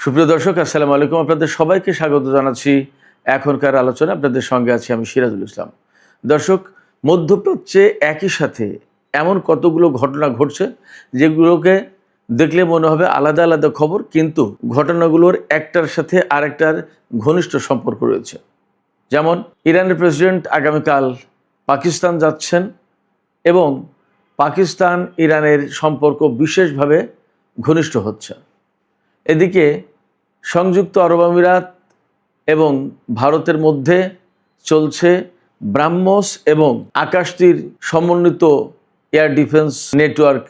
সুপ্রিয় দর্শক, আসসালামু আলাইকুম। আপনাদের সবাইকে স্বাগত জানাচ্ছি এখনকার আলোচনা। আপনাদের সঙ্গে আছি আমি সিরাজুল ইসলাম। দর্শক, মধ্যপ্রাচ্যে একই সাথে এমন কতগুলো ঘটনা ঘটছে যেগুলোকে দেখলে মনে হবে আলাদা আলাদা খবর, কিন্তু ঘটনাগুলোর একটার সাথে আরেকটার ঘনিষ্ঠ সম্পর্ক রয়েছে। যেমন ইরানের প্রেসিডেন্ট আগামীকাল পাকিস্তান যাচ্ছেন এবং পাকিস্তান ইরানের সম্পর্ক বিশেষভাবে ঘনিষ্ঠ হচ্ছে। এদিকে সংযুক্ত আরব আমিরাত এবং ভারতের মধ্যে চলছে ব্রাহ্মস এবং আকাশতীর সমন্বিত এয়ার ডিফেন্স নেটওয়ার্ক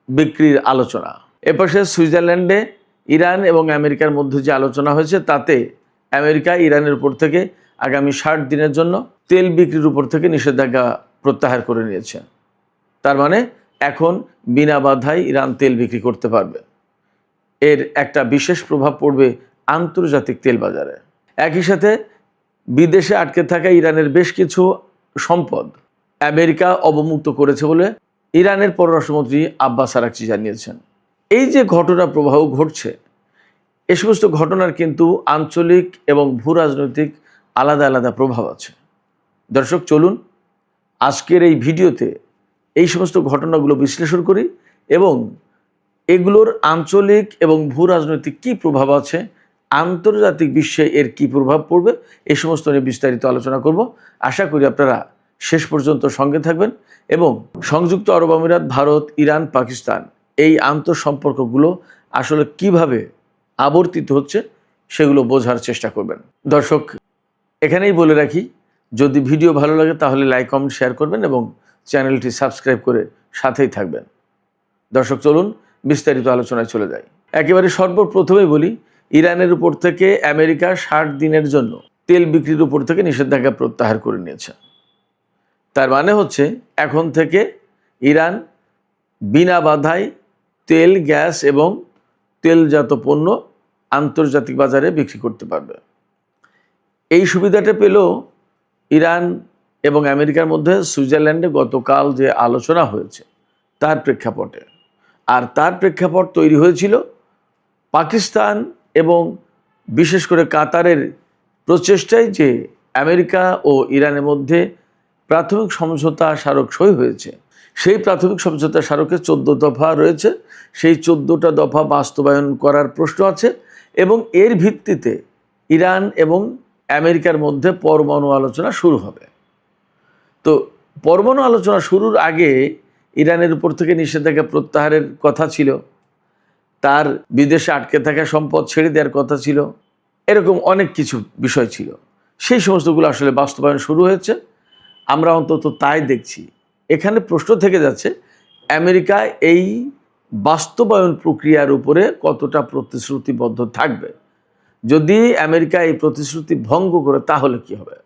বিক্রির আলোচনা। এপাশে সুইজারল্যান্ডে ইরান এবং আমেরিকার মধ্যে যে আলোচনা হয়েছে তাতে আমেরিকা ইরানের উপর থেকে আগামী 60 দিনের জন্য তেল বিক্রির উপর থেকে নিষেধাজ্ঞা প্রত্যাহার করে নিয়েছে। তার মানে এখন বিনা বাধায় ইরান তেল বিক্রি করতে পারবে। এর একটা বিশেষ প্রভাব পড়বে আন্তর্জাতিক তেল বাজারে। একই সাথে বিদেশে আটকে থাকা ইরানের বেশ কিছু সম্পদ আমেরিকা অবমুক্ত করেছে বলে ইরানের পররাষ্ট্রমন্ত্রী আব্বাস আরাকচি জানিয়েছেন। এই যে ঘটনা প্রবাহ ঘটছে, এ সমস্ত ঘটনার কিন্তু আঞ্চলিক এবং ভূ রাজনৈতিক আলাদা আলাদা প্রভাব আছে। দর্শক, চলুন আজকের এই ভিডিওতে এই সমস্ত ঘটনাগুলো বিশ্লেষণ করি এবং এগুলোর আঞ্চলিক এবং ভূ রাজনৈতিক কী প্রভাব আছে, আন্তর্জাতিক বিশ্বে এর কী প্রভাব পড়বে, এই সমস্ত নিয়ে বিস্তারিত আলোচনা করব। আশা করি আপনারা শেষ পর্যন্ত সঙ্গে থাকবেন এবং সংযুক্ত আরব আমিরাত, ভারত, ইরান, পাকিস্তান এই আন্তঃসম্পর্কগুলো আসলে কিভাবে আবর্তিত হচ্ছে সেগুলো বোঝার চেষ্টা করবেন। দর্শক, এখানেই বলে রাখি, যদি ভিডিও ভালো লাগে তাহলে লাইক, কমেন্ট, শেয়ার করবেন এবং চ্যানেলটি সাবস্ক্রাইব করে সাথেই থাকবেন। দর্শক, চলুন বিস্তারিত আলোচনায় চলে যায়। একেবারে সর্বপ্রথমে বলি, ইরানের উপর থেকে আমেরিকা 60 দিনের জন্য তেল বিক্রির উপর থেকে নিষেধাজ্ঞা প্রত্যাহার করে নিয়েছে। তার মানে হচ্ছে এখন থেকে ইরান বিনা বাধায় তেল, গ্যাস এবং তেলজাত পণ্য আন্তর্জাতিক বাজারে বিক্রি করতে পারবে। এই সুবিধাটা পেল ইরান এবং আমেরিকার মধ্যে সুইজারল্যান্ডে গতকাল যে আলোচনা হয়েছে তার প্রেক্ষাপটে। আর তার প্রেক্ষাপট তৈরি হয়েছিল পাকিস্তান এবং বিশেষ করে কাতারের প্রচেষ্টায়, যে আমেরিকা ও ইরানের মধ্যে প্রাথমিক সমঝোতা স্মারক সই হয়েছে। সেই প্রাথমিক সমঝোতা স্মারকে 14 দফা রয়েছে। সেই 14টা দফা বাস্তবায়ন করার প্রশ্ন আছে এবং এর ভিত্তিতে ইরান এবং আমেরিকার মধ্যে পরমাণু আলোচনা শুরু হবে। তো পরমাণু আলোচনা শুরুর আগে ইরানের উপর থেকে নিষেধাজ্ঞা প্রত্যাহারের কথা ছিল, তার বিদেশে আটকে থাকা সম্পদ ছেড়ে দেওয়ার কথা ছিল, এরকম অনেক কিছু বিষয় ছিল। সেই সমস্তগুলো আসলে বাস্তবায়ন শুরু হয়েছে, আমরা অন্তত তাই দেখছি। এখানে প্রশ্ন থেকে যাচ্ছে, আমেরিকা এই বাস্তবায়ন প্রক্রিয়ার উপরে কতটা প্রতিশ্রুতিবদ্ধ থাকবে। যদি আমেরিকা এই প্রতিশ্রুতি ভঙ্গ করে তাহলে কি হবে?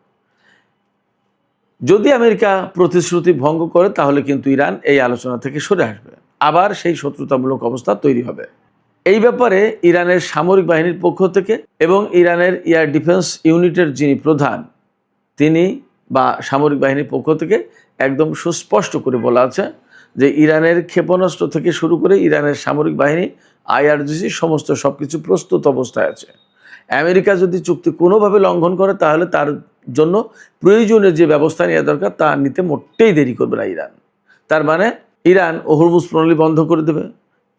যদি আমেরিকা প্রতিশ্রুতি ভঙ্গ করে তাহলে কিন্তু ইরান এই আলোচনা থেকে সরে আসবে, আবার সেই শত্রুতামূলক অবস্থা তৈরি হবে। এই ব্যাপারে ইরানের সামরিক বাহিনীর পক্ষ থেকে এবং ইরানের এয়ার ডিফেন্স ইউনিটের যিনি প্রধান, তিনি বা সামরিক বাহিনীর পক্ষ থেকে একদম সুস্পষ্ট করে বলা আছে যে ইরানের ক্ষেপণাস্ত্র থেকে শুরু করে ইরানের সামরিক বাহিনী, আইআরজিসি সমস্ত সব কিছু প্রস্তুত অবস্থায় আছে। আমেরিকা যদি চুক্তি কোনোভাবে লঙ্ঘন করে তাহলে তার জন্য প্রয়োজনীয় যে ব্যবস্থা নেওয়া দরকার তা নিতে মোটেই দেরি করবে না ইরান। তার মানে ইরান হরমুজ প্রণালী বন্ধ করে দেবে,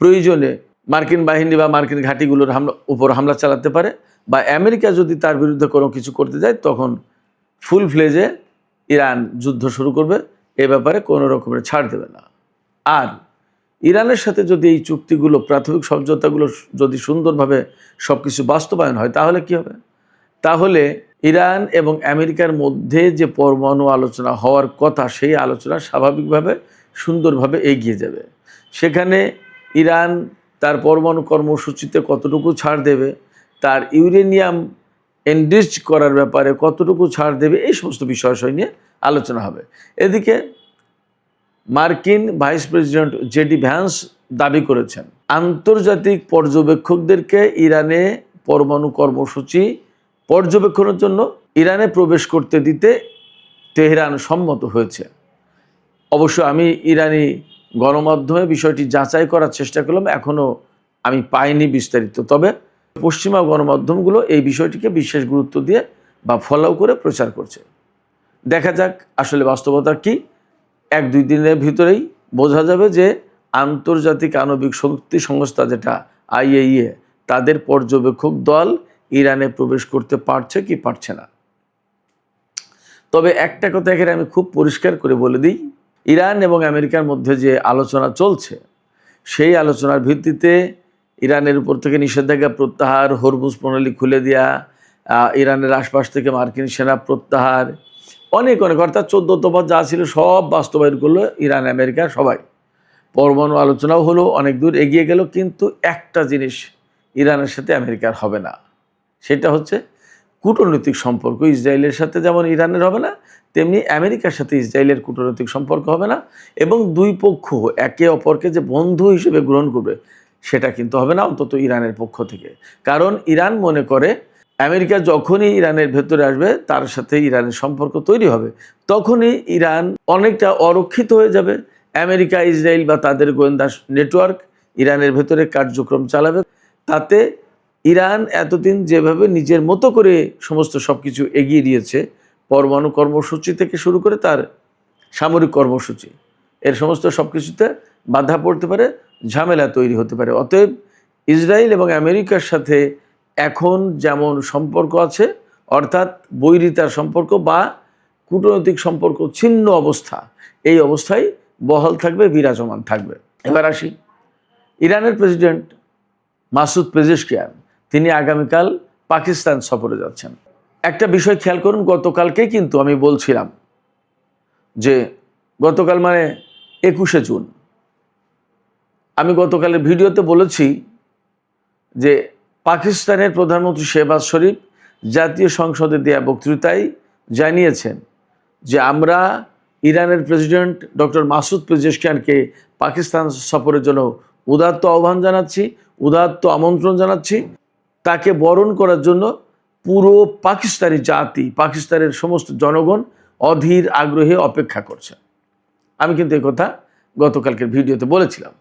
প্রয়োজনে মার্কিন বাহিনী বা মার্কিন ঘাঁটিগুলোর উপর হামলা চালাতে পারে, বা আমেরিকা যদি তার বিরুদ্ধে কোনো কিছু করতে যায় তখন ফুল ফ্লেজে ইরান যুদ্ধ শুরু করবে। এ ব্যাপারে কোনো রকমের ছাড় দেবে না। আর ইরানের সাথে যদি এই চুক্তিগুলো, প্রাথমিক সমঝোতাগুলো যদি সুন্দরভাবে সব কিছু বাস্তবায়ন হয় তাহলে কি হবে? তাহলে ইরান এবং আমেরিকার মধ্যে যে পরমাণু আলোচনা হওয়ার কথা, সেই আলোচনা স্বাভাবিকভাবে সুন্দরভাবে এগিয়ে যাবে। সেখানে ইরান তার পরমাণু কর্মসূচিতে কতটুকু ছাড় দেবে, তার ইউরেনিয়াম এনরিচ করার ব্যাপারে কতটুকু ছাড় দেবে, এই সমস্ত বিষয় নিয়ে আলোচনা হবে। এদিকে মার্কিন ভাইস প্রেসিডেন্ট জেডি ভ্যান্স দাবি করেছেন আন্তর্জাতিক পর্যবেক্ষকদেরকে ইরানে পরমাণু কর্মসূচি পর্যবেক্ষণের জন্য ইরানে প্রবেশ করতে দিতে তেহরান সম্মত হয়েছে। অবশ্য আমি ইরানি গণমাধ্যমে বিষয়টি যাচাই করার চেষ্টা করলাম, এখনও আমি পাইনি বিস্তারিত। তবে পশ্চিমা গণমাধ্যমগুলো এই বিষয়টিকে বিশেষ গুরুত্ব দিয়ে বা ফলো করে প্রচার করছে। দেখা যাক আসলে বাস্তবতা কি। 1-2 দিনের ভিতরেই বোঝা যাবে যে আন্তর্জাতিক আণবিক শক্তি সংস্থা যেটা IAEA তাদের পর্যবেক্ষক দল ইরানে প্রবেশ করতে পারছে কি পারছে না। তবে একটা কথা এখানে আমি খুব পরিষ্কার করে বলে দিই, ইরান এবং আমেরিকার মধ্যে যে আলোচনা চলছে সেই আলোচনার ভিত্তিতে ইরানের উপর থেকে নিষেধাজ্ঞা প্রত্যাহার, হরমুজ প্রণালী খুলে দেওয়া, ইরানের আশপাশ থেকে মার্কিন সেনা প্রত্যাহার, অনেক অর্থাৎ 14 দফা যা ছিল সব বাস্তবায়ন করলো ইরান আমেরিকা সবাই। পরমাণু আলোচনাও হলো, অনেক দূর এগিয়ে গেল, কিন্তু একটা জিনিস ইরানের সাথে আমেরিকার হবে না, সেটা হচ্ছে কূটনৈতিক সম্পর্ক। ইসরায়েলের সাথে যেমন ইরানের হবে না, তেমনি আমেরিকার সাথে ইসরায়েলের কূটনৈতিক সম্পর্ক হবে না, এবং দুই পক্ষ একে অপরকে যে বন্ধু হিসেবে গ্রহণ করবে সেটা কিন্তু হবে না, অন্তত ইরানের পক্ষ থেকে। কারণ ইরান মনে করে আমেরিকা যখনই ইরানের ভেতরে আসবে তার সাথে ইরানের সম্পর্ক তৈরি হবে, তখনই ইরান অনেকটা অরক্ষিত হয়ে যাবে। আমেরিকা, ইসরায়েল বা তাদের গোয়েন্দা নেটওয়ার্ক ইরানের ভেতরে কার্যক্রম চালাবে। তাতে ইরান এতদিন যেভাবে নিজের মতো করে সমস্ত সব কিছু এগিয়ে দিয়েছে, পরমাণু কর্মসূচি থেকে শুরু করে তার সামরিক কর্মসূচি, এর সমস্ত সব কিছুতে বাধা পড়তে পারে, ঝামেলা তৈরি হতে পারে। অতএব ইসরায়েল এবং আমেরিকার সাথে এখন যেমন সম্পর্ক আছে, অর্থাৎ বৈরিতার সম্পর্ক বা কূটনৈতিক সম্পর্ক ছিন্ন অবস্থা, এই অবস্থায় বহাল থাকবে, বিরাজমান থাকবে। এবার আসি, ইরানের প্রেসিডেন্ট মাসুদ পেজেশকিয়ান তিনি আগামীকাল পাকিস্তান সফরে যাচ্ছেন। একটা বিষয় খেয়াল করুন, গতকালকেই কিন্তু আমি বলছিলাম যে গতকাল মানে 21শে জুন, আমি গতকালের ভিডিওতে বলেছি যে পাকিস্তানের প্রধানমন্ত্রী শেহবাজ শরীফ জাতীয় সংসদে দেয়া বক্তৃতায় জানিয়েছেন যে আমরা ইরানের প্রেসিডেন্ট ডক্টর মাসুদ পেজেশকিয়ানকে পাকিস্তান সফরের জন্য উদাত্ত আহ্বান জানাচ্ছি, উদাত্ত আমন্ত্রণ জানাচ্ছি। তাকে বরণ করার জন্য পুরো পাকিস্তানি জাতি, পাকিস্তানের সমস্ত জনগণ অধীর আগ্রহে অপেক্ষা করছে। আমি কিন্তু এই কথা গতকালকের ভিডিওতে বলেছিলাম।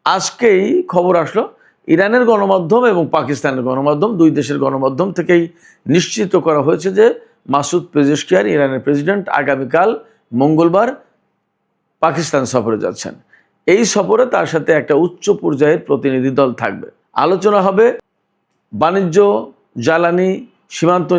আজকেই খবর আসলো, ইরানের গণমাধ্যম এবং পাকিস্তানের গণমাধ্যম, দুই দেশের গণমাধ্যম থেকেই নিশ্চিত করা হয়েছে যে মাসুদ পেজেশকিয়ান, ইরানের প্রেসিডেন্ট, আগামীকাল মঙ্গলবার পাকিস্তান সফরে যাচ্ছেন। এই সফরে তার সাথে একটা উচ্চ পর্যায়ের প্রতিনিধি দল থাকবে। আলোচনা হবে বাণিজ্য, জ্বালানি, সীমান্ত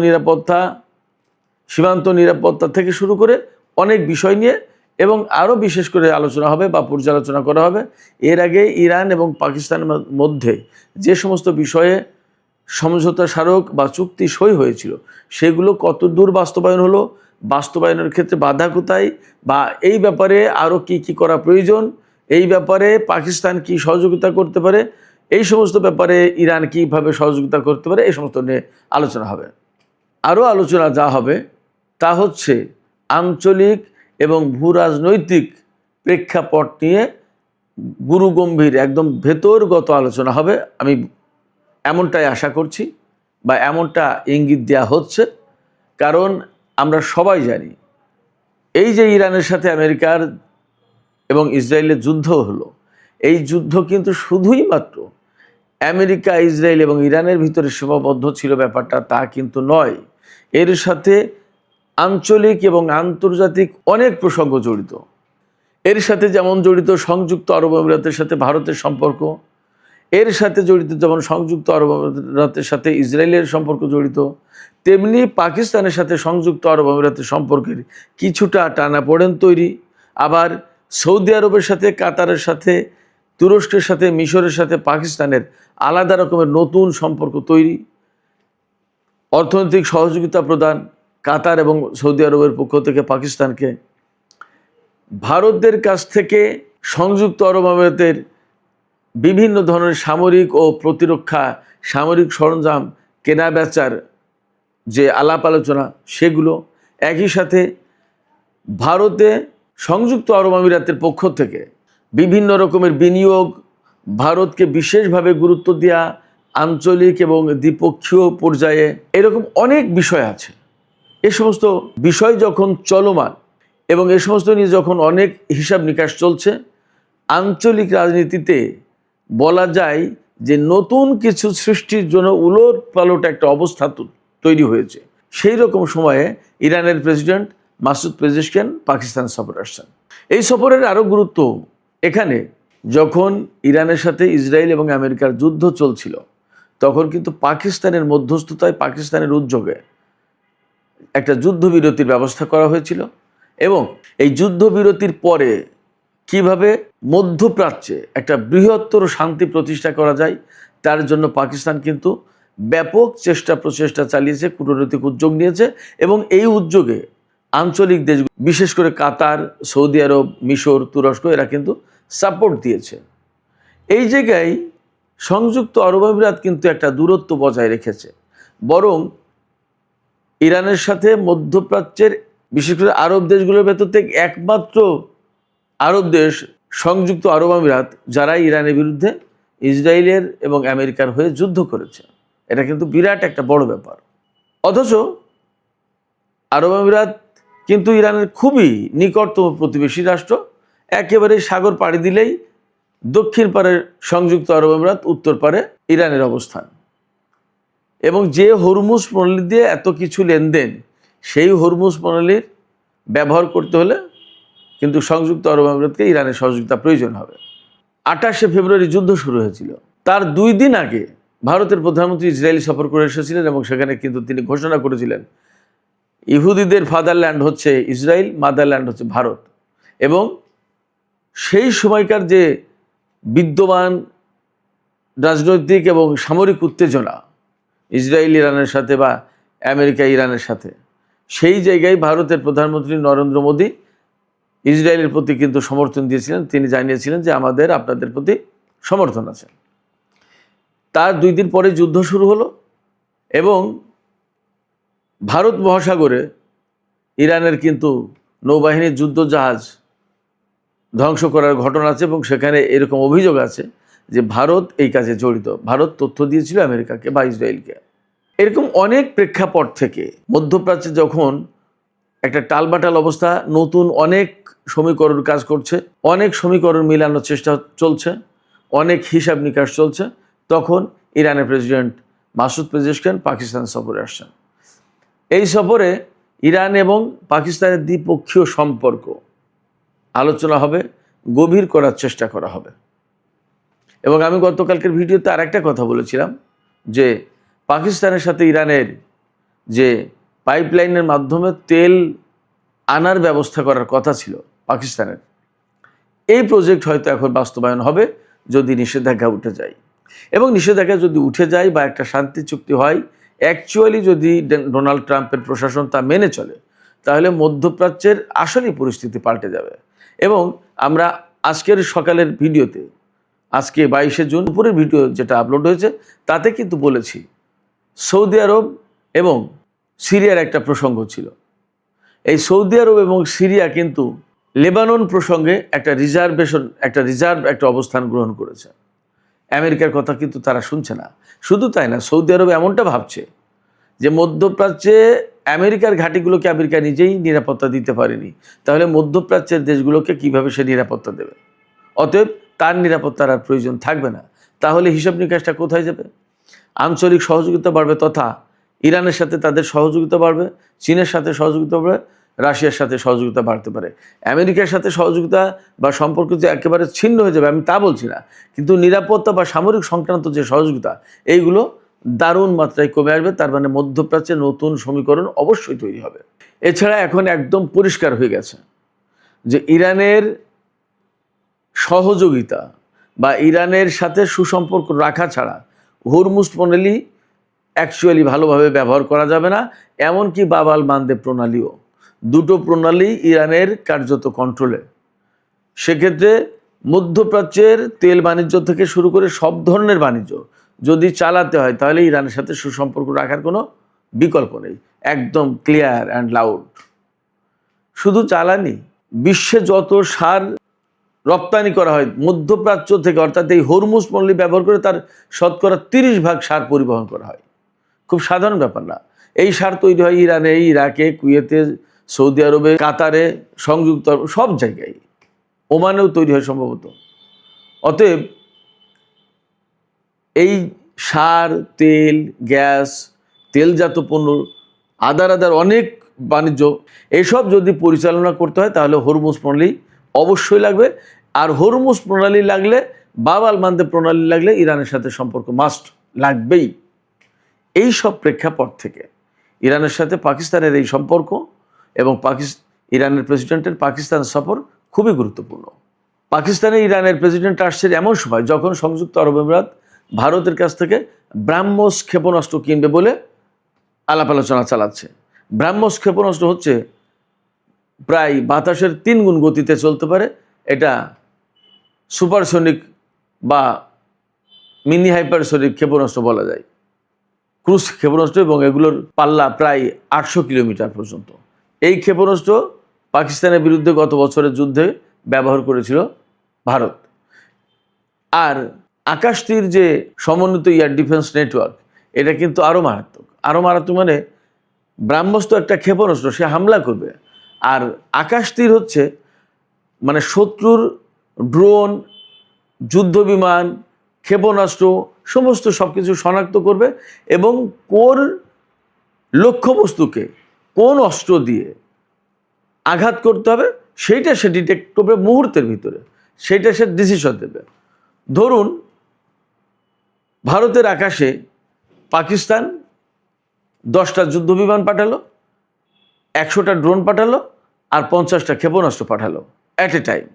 নিরাপত্তা থেকে শুরু করে অনেক বিষয় নিয়ে, এবং আরও বিশেষ করে আলোচনা হবে বা পর্যালোচনা করা হবে এর আগে ইরান এবং পাকিস্তানের মধ্যে যে সমস্ত বিষয়ে সমঝোতা স্মারক বা চুক্তি সই হয়েছিল সেগুলো কত দূর বাস্তবায়ন হলো, বাস্তবায়নের ক্ষেত্রে বাধা কোথায়, বা এই ব্যাপারে আরও কি কি করা প্রয়োজন, এই ব্যাপারে পাকিস্তান কি সহযোগিতা করতে পারে, এই সমস্ত ব্যাপারে ইরান কীভাবে সহযোগিতা করতে পারে, এই সমস্ত নিয়ে আলোচনা হবে। আরও আলোচনা যা হবে তা হচ্ছে আঞ্চলিক এবং ভূরাজনৈতিক প্রেক্ষাপট নিয়ে গুরুগম্ভীর একদম ভেতরগত আলোচনা হবে। আমি এমনটাই আশা করছি বা এমনটা ইঙ্গিত দেওয়া হচ্ছে, কারণ আমরা সবাই জানি এই যে ইরানের সাথে আমেরিকার এবং ইসরায়েলের যুদ্ধ হলো, এই যুদ্ধ কিন্তু শুধুই মাত্র আমেরিকা, ইসরায়েল এবং ইরানের ভিতরে সীমাবদ্ধ ছিল ব্যাপারটা তা কিন্তু নয়। এর সাথে আঞ্চলিক এবং আন্তর্জাতিক অনেক প্রসঙ্গ জড়িত। এর সাথে যেমন জড়িত সংযুক্ত আরব আমিরাতের সাথে ভারতের সম্পর্ক, এর সাথে জড়িত যেমন সংযুক্ত আরব আমিরাতের সাথে ইসরায়েলের সম্পর্ক জড়িত, তেমনি পাকিস্তানের সাথে সংযুক্ত আরব আমিরাতের সম্পর্কের কিছুটা টানাপোড়েন তৈরি। আবার সৌদি আরবের সাথে, কাতারের সাথে, তুরস্কের সাথে, মিশরের সাথে পাকিস্তানের আলাদা রকমের নতুন সম্পর্ক তৈরি। অর্থনৈতিক সহযোগিতা প্রদান কাতার এবং সৌদি আরবের পক্ষ থেকে পাকিস্তানকে, ভারতের কাছ থেকে সংযুক্ত আরব আমিরাতের বিভিন্ন ধরনের সামরিক ও প্রতিরক্ষা সামরিক সরঞ্জাম কেনা বেচার যে আলাপ আলোচনা সেগুলো, একই সাথে ভারতে সংযুক্ত আরব আমিরাতের পক্ষ থেকে বিভিন্ন রকমের বিনিয়োগ, ভারতকে বিশেষভাবে গুরুত্ব দেওয়া আঞ্চলিক এবং দ্বিপক্ষীয় পর্যায়ে, এরকম অনেক বিষয় আছে। এ সমস্ত বিষয় যখন চলমান এবং এ সমস্ত নিয়ে যখন অনেক হিসাব নিকাশ চলছে, আঞ্চলিক রাজনীতিতে বলা যায় যে নতুন কিছু সৃষ্টির জন্য উলট পালট একটা অবস্থা তৈরি হয়েছে, সেই রকম সময়ে ইরানের প্রেসিডেন্ট মাসুদ পেজেশকিয়ান পাকিস্তান সফরে আসছেন। এই সফরের আরও গুরুত্ব এখানে, যখন ইরানের সাথে ইসরায়েল এবং আমেরিকার যুদ্ধ চলছিল তখন কিন্তু পাকিস্তানের মধ্যস্থতায়, পাকিস্তানের উদ্যোগে একটা যুদ্ধবিরতির ব্যবস্থা করা হয়েছিল এবং এই যুদ্ধবিরতির পরে কিভাবে মধ্যপ্রাচ্যে একটা বৃহত্তর শান্তি প্রতিষ্ঠা করা যায় তার জন্য পাকিস্তান কিন্তু ব্যাপক প্রচেষ্টা চালিয়েছে, কূটনৈতিক উদ্যোগ নিয়েছে এবং এই উদ্যোগে আঞ্চলিক দেশ বিশেষ করে কাতার, সৌদি আরব, মিশর, তুরস্ক এরা কিন্তু সাপোর্ট দিয়েছে। এই জায়গায় সংযুক্ত আরব আমিরাত কিন্তু একটা দূরত্ব বজায় রেখেছে, বরং ইরানের সাথে মধ্যপ্রাচ্যের বিশেষ করে আরব দেশগুলোর ভেতর থেকে একমাত্র আরব দেশ সংযুক্ত আরব আমিরাত যারা ইরানের বিরুদ্ধে ইসরায়েলের এবং আমেরিকার হয়ে যুদ্ধ করেছে। এটা কিন্তু বিরাট একটা বড় ব্যাপার। অথচ আরব আমিরাত কিন্তু ইরানের খুবই নিকটতম প্রতিবেশী রাষ্ট্র, একেবারে সাগর পাড়ি দিলেই দক্ষিণ পারে সংযুক্ত আরব আমিরাত, উত্তর পারে ইরানের অবস্থান। এবং যে হরমুজ প্রণালী দিয়ে এত কিছু লেনদেন, সেই হরমুজ প্রণালীর ব্যবহার করতে হলে কিন্তু সংযুক্ত আরব আমিরাতকে ইরানের সহযোগিতা প্রয়োজন হবে। 28শে ফেব্রুয়ারি যুদ্ধ শুরু হয়েছিল, তার 2 দিন আগে ভারতের প্রধানমন্ত্রী ইসরায়েল সফর করে এসেছিলেন এবং সেখানে কিন্তু তিনি ঘোষণা করেছিলেন ইহুদিদের ফাদারল্যান্ড হচ্ছে ইসরায়েল, মাদারল্যান্ড হচ্ছে ভারত। এবং সেই সময়কার যে বিদ্যমান রাজনৈতিক এবং সামরিক উত্তেজনা ইসরায়েল ইরানের সাথে বা আমেরিকা ইরানের সাথে, সেই জায়গায় ভারতের প্রধানমন্ত্রী নরেন্দ্র মোদী ইসরায়েলের প্রতি কিন্তু সমর্থন দিয়েছিলেন। তিনি জানিয়েছিলেন যে আমাদের আপনাদের প্রতি সমর্থন আছে। তার 2 দিন পরে যুদ্ধ শুরু হলো এবং ভারত মহাসাগরে ইরানের কিন্তু নৌবাহিনীর যুদ্ধজাহাজ ধ্বংস করার ঘটনা আছে এবং সেখানে এরকম অভিযোগ আছে যে ভারত এই কাজে জড়িত। ভারত তথ্য দিয়েছিল আমেরিকাকে বা ইসরায়েলকে। এরকম অনেক প্রেক্ষাপট থেকে মধ্যপ্রাচ্যে যখন একটা টালবাটাল অবস্থা, নতুন অনেক সমীকরণ কাজ করছে, অনেক সমীকরণ মিলানোর চেষ্টা চলছে, অনেক হিসাব নিকাশ চলছে, তখন ইরানের প্রেসিডেন্ট মাসুদ পেজেশকিয়ান পাকিস্তান সফরে আসছেন। এই সফরে ইরান এবং পাকিস্তানের দ্বিপক্ষীয় সম্পর্ক আলোচনা হবে, গভীর করার চেষ্টা করা হবে। এবং আমি গতকালকের ভিডিওতে আরেকটা কথা বলেছিলাম যে পাকিস্তানের সাথে ইরানের যে পাইপলাইনের মাধ্যমে তেল আনার ব্যবস্থা করার কথা ছিল পাকিস্তানের, এই প্রজেক্ট হয়তো এখন বাস্তবায়ন হবে যদি নিষেধাজ্ঞা উঠে যায়। এবং নিষেধাজ্ঞা যদি উঠে যায় বা একটা শান্তি চুক্তি হয়, অ্যাকচুয়ালি যদি ডোনাল্ড ট্রাম্পের প্রশাসন তা মেনে চলে, তাহলে মধ্যপ্রাচ্যের আসলেই পরিস্থিতি পাল্টে যাবে। এবং আমরা আজকের সকালের ভিডিওতে, আজকে 22শে জুন দুপুরের ভিডিও যেটা আপলোড হয়েছে, তাতে কিন্তু বলেছি সৌদি আরব এবং সিরিয়ার একটা প্রসঙ্গ ছিল। এই সৌদি আরব এবং সিরিয়া কিন্তু লেবানন প্রসঙ্গে একটা রিজার্ভ একটা অবস্থান গ্রহণ করেছে। আমেরিকার কথা কিন্তু তারা শুনছে না। শুধু তাই না, সৌদি আরব এমনটা ভাবছে যে মধ্যপ্রাচ্যে আমেরিকার ঘাঁটিগুলোকে আমেরিকা নিজেই নিরাপত্তা দিতে পারেনি, তাহলে মধ্যপ্রাচ্যের দেশগুলোকে কিভাবে সে নিরাপত্তা দেবে? অতএব তার নিরাপত্তার আর প্রয়োজন থাকবে না। তাহলে হিসাব নিকাশটা কোথায় যাবে? আঞ্চলিক সহযোগিতা বাড়বে, তথা ইরানের সাথে তাদের সহযোগিতা বাড়বে, চীনের সাথে সহযোগিতা বাড়বে, রাশিয়ার সাথে সহযোগিতা বাড়তে পারে। আমেরিকার সাথে সহযোগিতা বা সম্পর্ক যে একেবারে ছিন্ন হয়ে যাবে আমি তা বলছি না, কিন্তু নিরাপত্তা বা সামরিক সংক্রান্ত যে সহযোগিতা, এইগুলো দারুণ মাত্রায় কমে আসবে। তার মানে মধ্যপ্রাচ্যে নতুন সমীকরণ অবশ্যই তৈরি হবে। এছাড়া এখন একদম পরিষ্কার হয়ে গেছে যে ইরানের সহযোগিতা বা ইরানের সাথে সুসম্পর্ক রাখা ছাড়া হরমুজ প্রণালী অ্যাকচুয়ালি ভালোভাবে ব্যবহার করা যাবে না। এমনকি বাব আল মানদেব প্রণালীও, দুটো প্রণালী ইরানের কার্যত কন্ট্রোলে। সেক্ষেত্রে মধ্যপ্রাচ্যের তেল বাণিজ্য থেকে শুরু করে সব ধরনের বাণিজ্য যদি চালাতে হয়, তাহলে ইরানের সাথে সুসম্পর্ক রাখার কোনো বিকল্প নেই। একদম ক্লিয়ার অ্যান্ড লাউড। শুধু জ্বালানি, বিশ্বে যত সার রপ্তানি করা হয় মধ্যপ্রাচ্য থেকে, অর্থাৎ এই হরমুজ প্রণালী ব্যবহার করে তার শতকরা 30% সার পরিবহন করা হয়। খুব সাধারণ ব্যাপার না। এই সার তৈরি হয় ইরানে, ইরাকে, কুয়েতে, সৌদি আরবে, কাতারে, সংযুক্ত আরব, সব জায়গায়, ওমানেও তৈরি হয় সম্ভবত। অতএব এই সার, তেল, গ্যাস, তেলজাত পণ্য, আদার অনেক বাণিজ্য, এসব যদি পরিচালনা করতে হয় তাহলে হরমুজ প্রণালী অবশ্যই লাগবে। আর হরমুজ প্রণালী লাগলে, বাব আল মানদেব প্রণালী লাগলে ইরানের সাথে সম্পর্ক মাস্ট লাগবেই। এই সব প্রেক্ষাপট থেকে ইরানের সাথে পাকিস্তানের এই সম্পর্ক এবং ইরানের প্রেসিডেন্টের পাকিস্তান সফর খুবই গুরুত্বপূর্ণ। পাকিস্তানে ইরানের প্রেসিডেন্ট আসছে এমন সময় যখন সংযুক্ত আরব আমিরাত ভারতের কাছ থেকে ব্রাহ্মস ক্ষেপণাস্ত্র কিনবে বলে আলাপ আলোচনা চালাচ্ছে। ব্রাহ্মস ক্ষেপণাস্ত্র হচ্ছে প্রায় বাতাসের 3 গুণ গতিতে চলতে পারে। এটা সুপারসনিক বা মিনি হাইপারসনিক ক্ষেপণাস্ত্র বলা যায়, ক্রুজ ক্ষেপণাস্ত্র, এবং এগুলোর পাল্লা প্রায় 800 কিলোমিটার পর্যন্ত। এই ক্ষেপণাস্ত্র পাকিস্তানের বিরুদ্ধে গত বছরের যুদ্ধে ব্যবহার করেছিল ভারত। আর আকাশতীর যে সমন্বিত এয়ার ডিফেন্স নেটওয়ার্ক, এটা কিন্তু আরও মারাত্মক। মানে ব্রাহ্মস তো একটা ক্ষেপণাস্ত্র, সে হামলা করবে, আর আকাশতীর হচ্ছে মানে শত্রুর ড্রোন, যুদ্ধ বিমান, ক্ষেপণাস্ত্র সমস্ত সব কিছু শনাক্ত করবে এবং কোন লক্ষ্যবস্তুকে কোন অস্ত্র দিয়ে আঘাত করতে হবে সেইটা সে ডিটেক্ট করবে মুহূর্তের ভিতরে, সেইটা সে ডিসিশন দেবে। ধরুন ভারতের আকাশে পাকিস্তান 10টা যুদ্ধ বিমান পাঠালো, 100টা ড্রোন পাঠালো, আর 50টা ক্ষেপণাস্ত্র পাঠালো অ্যাট এ টাইম।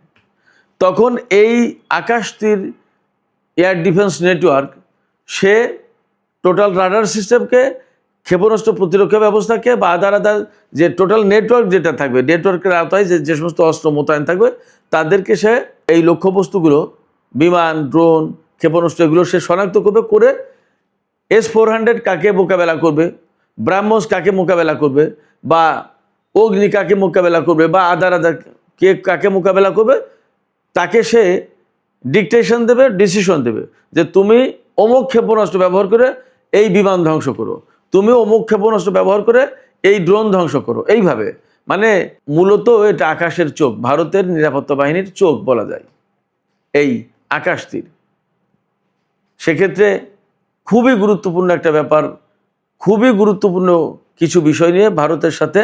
তখন এই আকাশতীর এয়ার ডিফেন্স নেটওয়ার্ক সে টোটাল রাডার সিস্টেমকে, ক্ষেপণাস্ত্র প্রতিরক্ষা ব্যবস্থাকে বা আদার যে টোটাল নেটওয়ার্ক যেটা থাকবে, নেটওয়ার্কের আওতায় যে সমস্ত অস্ত্র মোতায়েন থাকবে তাদেরকে সে এই লক্ষ্যবস্তুগুলো, বিমান, ড্রোন, ক্ষেপণাস্ত্র, এগুলো সে শনাক্ত করবে, করে S-400 কাকে মোকাবেলা করবে, ব্রাহ্মস কাকে মোকাবেলা করবে, বা অগ্নি কাকে মোকাবেলা করবে, বা আদার কে কাকে মোকাবেলা করবে, তাকে সে ডিকটেশন দেবে, ডিসিশন দেবে যে তুমি অমুক ক্ষেপণাস্ত্র ব্যবহার করে এই বিমান ধ্বংস করো, তুমি অমুক ক্ষেপণাস্ত্র ব্যবহার করে এই ড্রোন ধ্বংস করো। এইভাবে মানে মূলত এটা আকাশের চোখ, ভারতের নিরাপত্তা বাহিনীর চোখ বলা যায় এই আকাশতীর। সেক্ষেত্রে খুবই গুরুত্বপূর্ণ একটা ব্যাপার, খুবই গুরুত্বপূর্ণ কিছু বিষয় নিয়ে ভারতের সাথে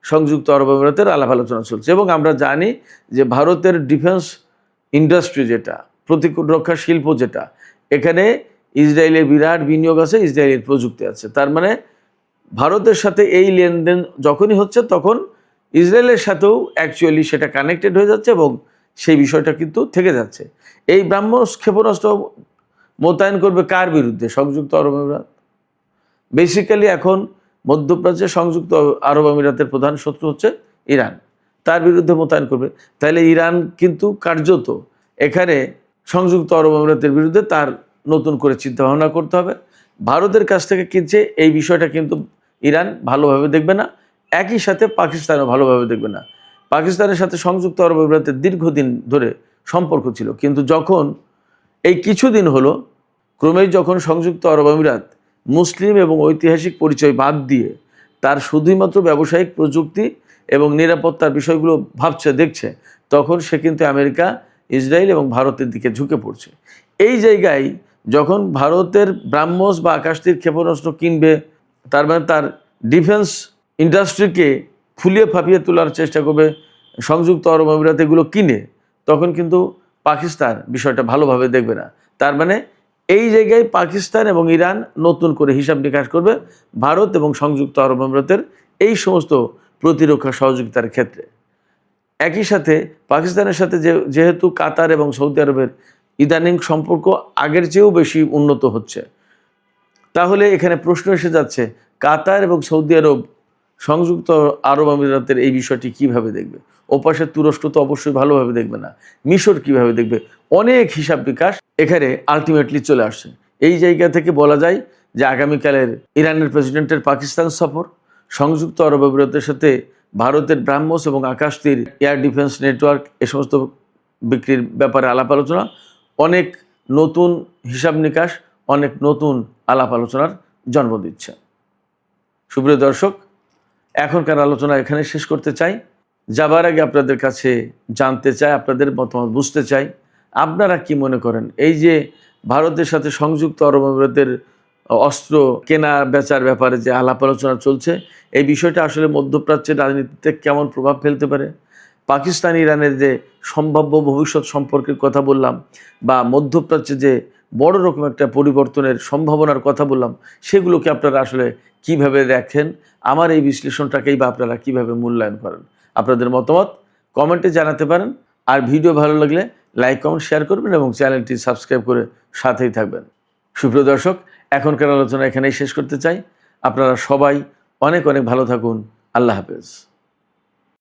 সংযুক্ত আরব আমিরাতের আলাপ আলোচনা চলছে। এবং আমরা জানি যে ভারতের ডিফেন্স ইন্ডাস্ট্রি, যেটা প্রতিরক্ষা শিল্প, যেটা এখানে ইসরায়েলের বিরাট বিনিয়োগ আছে, ইসরায়েলের প্রযুক্তি আছে। তার মানে ভারতের সাথে এই লেনদেন যখনই হচ্ছে তখন ইসরায়েলের সাথেও অ্যাকচুয়ালি সেটা কানেক্টেড হয়ে যাচ্ছে এবং সেই বিষয়টা কিন্তু থেকে যাচ্ছে। এই ব্রাহ্মস ক্ষেপণাস্ত্র মোতায়েন করবে কার বিরুদ্ধে? সংযুক্ত আরব আমিরাত। বেসিক্যালি এখন মধ্যপ্রাচ্যে সংযুক্ত আরব আমিরাতের প্রধান শত্রু হচ্ছে ইরান, তার বিরুদ্ধে মোতায়েন করবে। তাহলে ইরান কিন্তু কার্যত এখানে সংযুক্ত আরব আমিরাতের বিরুদ্ধে তার নতুন করে চিন্তাভাবনা করতে হবে। ভারতের কাছ থেকে কিনছে, এই বিষয়টা কিন্তু ইরান ভালোভাবে দেখবে না, একই সাথে পাকিস্তানও ভালোভাবে দেখবে না। পাকিস্তানের সাথে সংযুক্ত আরব আমিরাতের দীর্ঘদিন ধরে সম্পর্ক ছিল, কিন্তু যখন এই কিছুদিন হলো ক্রমেই যখন সংযুক্ত আরব আমিরাত মুসলিম এবং ঐতিহাসিক পরিচয় বাদ দিয়ে তার শুধুমাত্র ব্যবসায়িক, প্রযুক্তি এবং নিরাপত্তার বিষয়গুলো ভাবছে, দেখছে, তখন সে কিন্তু আমেরিকা, ইসরায়েল এবং ভারতের দিকে ঝুঁকে পড়ছে। এই জায়গায় যখন ভারতের ব্রাহ্মস বা আকাশতীর ক্ষেপণাস্ত্র কিনবে, তার মানে তার ডিফেন্স ইন্ডাস্ট্রিকে ফুলিয়ে ফাঁপিয়ে তোলার চেষ্টা করবে সংযুক্ত আরব আমিরাত এগুলো কিনে, তখন কিন্তু পাকিস্তান বিষয়টা ভালোভাবে দেখবে না। তার মানে এই জায়গায় পাকিস্তান এবং ইরান নতুন করে হিসাব নিকাশ করবে ভারত এবং সংযুক্ত আরব আমিরাতের এই সমস্ত প্রতিরক্ষা সহযোগিতার ক্ষেত্রে। একই সাথে পাকিস্তানের সাথে যেহেতু কাতার এবং সৌদি আরবের ইদানিং সম্পর্ক আগের চেয়েও বেশি উন্নত হচ্ছে, তাহলে এখানে প্রশ্ন এসে যাচ্ছে কাতার এবং সৌদি আরব সংযুক্ত আরব আমিরাতের এই বিষয়টি কিভাবে দেখবে? ওপাশে তুরস্ক তো অবশ্যই ভালোভাবে দেখবে না, মিশর কিভাবে দেখবে? অনেক হিসাব বিকাশ এখানে আলটিমেটলি চলে আসছে। এই জায়গা থেকে বলা যায় যে আগামীকালের ইরানের প্রেসিডেন্টের পাকিস্তান সফর, সংযুক্ত আরব আমিরাতের সাথে ভারতের ব্রাহ্মস এবং আকাশতীর এয়ার ডিফেন্স নেটওয়ার্ক, এ সমস্ত বিক্রির ব্যাপারে আলাপ আলোচনা, অনেক নতুন হিসাব নিকাশ, অনেক নতুন আলাপ আলোচনার জন্ম দিচ্ছে। সুপ্রিয় দর্শক, এখনকার আলোচনা এখানে শেষ করতে চাই। যাবার আগে আপনাদের কাছে জানতে চাই, আপনাদের মতামত বুঝতে চাই, আপনারা কি মনে করেন এই যে ভারতের সাথে সংযুক্ত আরব আমিরাতের অস্ত্র কেনা বেচার ব্যাপারে যে আলাপ আলোচনা চলছে, এই বিষয়টা আসলে মধ্যপ্রাচ্যের রাজনীতিতে কেমন প্রভাব ফেলতে পারে, পাকিস্তান ইরানের যে সম্ভাব্য ভবিষ্যৎ সম্পর্কের কথা বললাম, বা মধ্যপ্রাচ্যে যে বড় রকম একটা পরিবর্তনের সম্ভাবনার কথা বললাম, সেগুলোকে আপনারা আসলে কিভাবে দেখেন, আমার এই বিশ্লেষণটাকেই বা আপনারা কিভাবে মূল্যায়ন করেন, আপনাদের মতামত কমেন্টে জানাতে পারেন। আর ভিডিও ভালো লাগলে লাইক কমেন্ট শেয়ার করবেন এবং চ্যানেলটি সাবস্ক্রাইব করে সাথেই থাকবেন। সুপ্রিয় দর্শক, এখনকার আলোচনা এখানেই শেষ করতে চাই। আপনারা সবাই অনেক অনেক ভালো থাকুন। আল্লাহ হাফেজ।